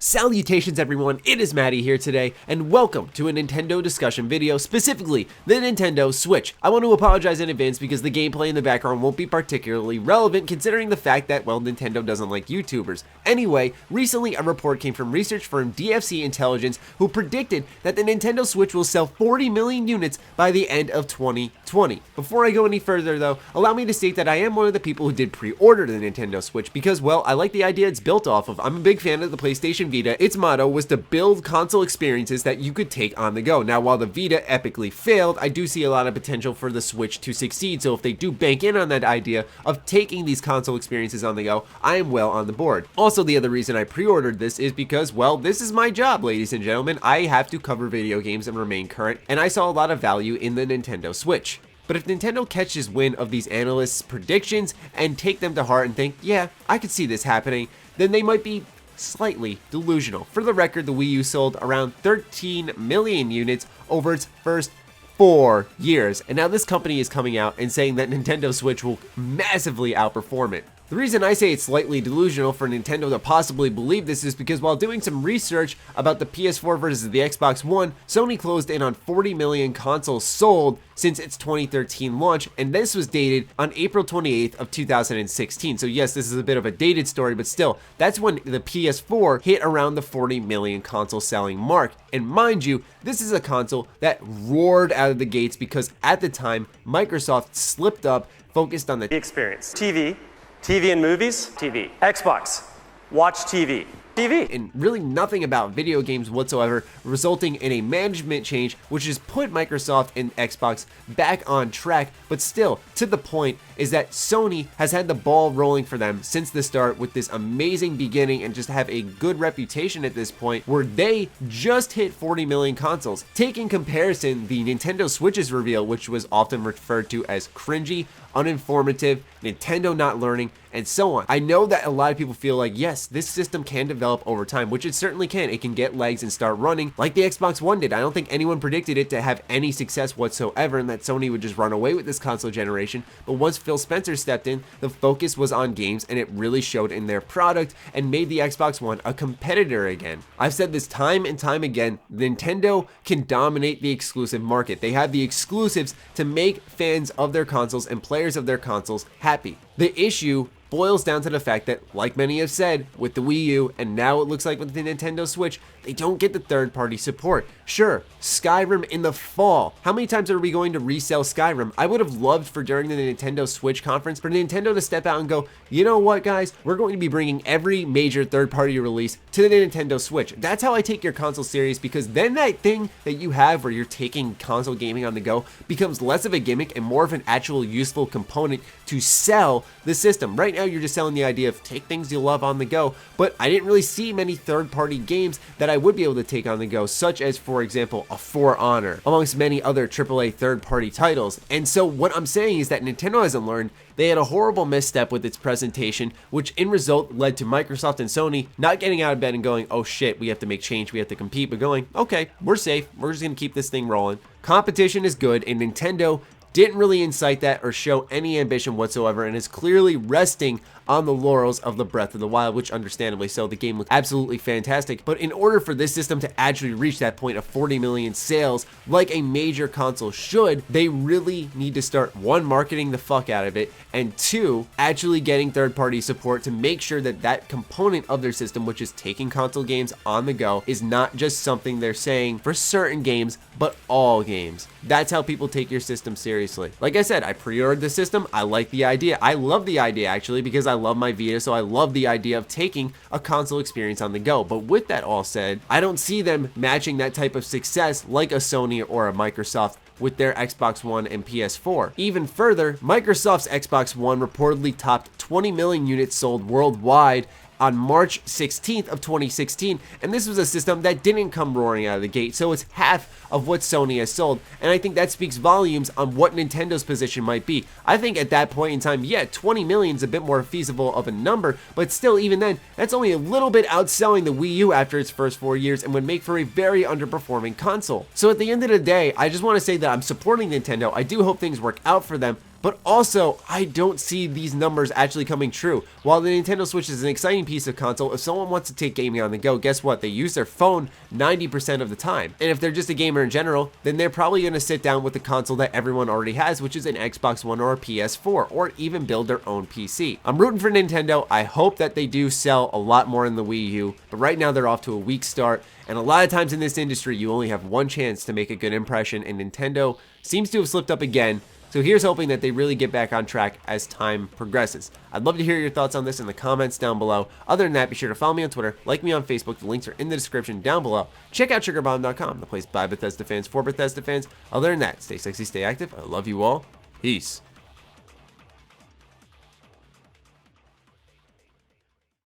Salutations everyone, it is Matty here today, and welcome to a Nintendo discussion video, specifically the Nintendo Switch. I want to apologize in advance because the gameplay in the background won't be particularly relevant considering the fact that, well, Nintendo doesn't like YouTubers. Anyway, recently a report came from research firm DFC Intelligence who predicted that the Nintendo Switch will sell 40 million units by the end of 2020. Before I go any further though, allow me to state that I am one of the people who did pre-order the Nintendo Switch because, well, I like the idea it's built off of. I'm a big fan of the PlayStation Vita. Its motto was to build console experiences that you could take on the go. Now, while the Vita epically failed, I do see a lot of potential for the Switch to succeed, so if they do bank in on that idea of taking these console experiences on the go, I am well on the board. Also, the other reason I pre-ordered this is because, well, this is my job, ladies and gentlemen. I have to cover video games and remain current, and I saw a lot of value in the Nintendo Switch. But if Nintendo catches wind of these analysts' predictions and take them to heart and think, yeah, I could see this happening, then they might be slightly delusional. For the record, the Wii U sold around 13 million units over its first 4 years, and now this company is coming out and saying that Nintendo Switch will massively outperform it. The reason I say it's slightly delusional for Nintendo to possibly believe this is because while doing some research about the PS4 versus the Xbox One, Sony closed in on 40 million consoles sold since its 2013 launch, and this was dated on April 28th of 2016. So yes, this is a bit of a dated story, but still, that's when the PS4 hit around the 40 million console selling mark. And mind you, this is a console that roared out of the gates because at the time, Microsoft slipped up, focused on the experience. TV and movies, TV. Xbox, watch TV. And really nothing about video games whatsoever, resulting in a management change which has put Microsoft and Xbox back on track. But still, to the point is that Sony has had the ball rolling for them since the start with this amazing beginning and just have a good reputation at this point where they just hit 40 million consoles. Take in comparison the Nintendo Switch's reveal, which was often referred to as cringy, uninformative, Nintendo not learning, and so on. I know that a lot of people feel like, yes, this system can develop over time, which it certainly can. It can get legs and start running like the Xbox One did. I don't think anyone predicted it to have any success whatsoever and that Sony would just run away with this console generation. But once Phil Spencer stepped in, the focus was on games and it really showed in their product and made the Xbox One a competitor again. I've said this time and time again, Nintendo can dominate the exclusive market. They have the exclusives to make fans of their consoles and players of their consoles happy. The issue boils down to the fact that, like many have said, with the Wii U, and now it looks like with the Nintendo Switch, they don't get the third-party support. Sure, Skyrim in the fall. How many times are we going to resell Skyrim? I would have loved for during the Nintendo Switch conference for Nintendo to step out and go, you know what guys, we're going to be bringing every major third-party release to the Nintendo Switch. That's how I take your console serious, because then that thing that you have where you're taking console gaming on the go becomes less of a gimmick and more of an actual useful component to sell the system. Right now you're just selling the idea of take things you love on the go, but I didn't really see many third-party games that I would be able to take on the go, such as, for example, a For Honor, amongst many other AAA third-party titles. And so what I'm saying is that Nintendo hasn't learned. They had a horrible misstep with its presentation, which in result led to Microsoft and Sony not getting out of bed and going, oh shit, we have to make change, we have to compete, but going, okay, we're safe, we're just gonna keep this thing rolling. Competition is good, and Nintendo didn't really incite that or show any ambition whatsoever and is clearly resting on the laurels of the Breath of the Wild, which understandably so, the game looks absolutely fantastic. But in order for this system to actually reach that point of 40 million sales, like a major console should, they really need to start, one, marketing the fuck out of it, and two, actually getting third-party support to make sure that that component of their system, which is taking console games on the go, is not just something they're saying for certain games, but all games. That's how people take your system seriously. Like I said, I pre-ordered the system. I like the idea. I love the idea actually because I love my Vita, so I love the idea of taking a console experience on the go. But with that all said, I don't see them matching that type of success like a Sony or a Microsoft with their Xbox One and PS4. Even further, Microsoft's Xbox One reportedly topped 20 million units sold worldwide on March 16th of 2016, and this was a system that didn't come roaring out of the gate, so it's half of what Sony has sold, and I think that speaks volumes on what Nintendo's position might be. I think at that point in time, yeah, 20 million is a bit more feasible of a number, but still, even then, that's only a little bit outselling the Wii U after its first 4 years and would make for a very underperforming console. So at the end of the day, I just want to say that I'm supporting Nintendo. I do hope things work out for them, but also I don't see these numbers actually coming true. While the Nintendo Switch is an exciting piece of console, if someone wants to take gaming on the go, guess what? They use their phone 90% of the time. And if they're just a gamer in general, then they're probably going to sit down with the console that everyone already has, which is an Xbox One or a PS4, or even build their own PC. I'm rooting for Nintendo. I hope that they do sell a lot more in the Wii U, but right now they're off to a weak start. And a lot of times in this industry, you only have one chance to make a good impression, and Nintendo seems to have slipped up again. So here's hoping that they really get back on track as time progresses. I'd love to hear your thoughts on this in the comments down below. Other than that, be sure to follow me on Twitter, like me on Facebook. The links are in the description down below. Check out SugarBomb.com, the place by Bethesda fans for Bethesda fans. Other than that, stay sexy, stay active. I love you all. Peace.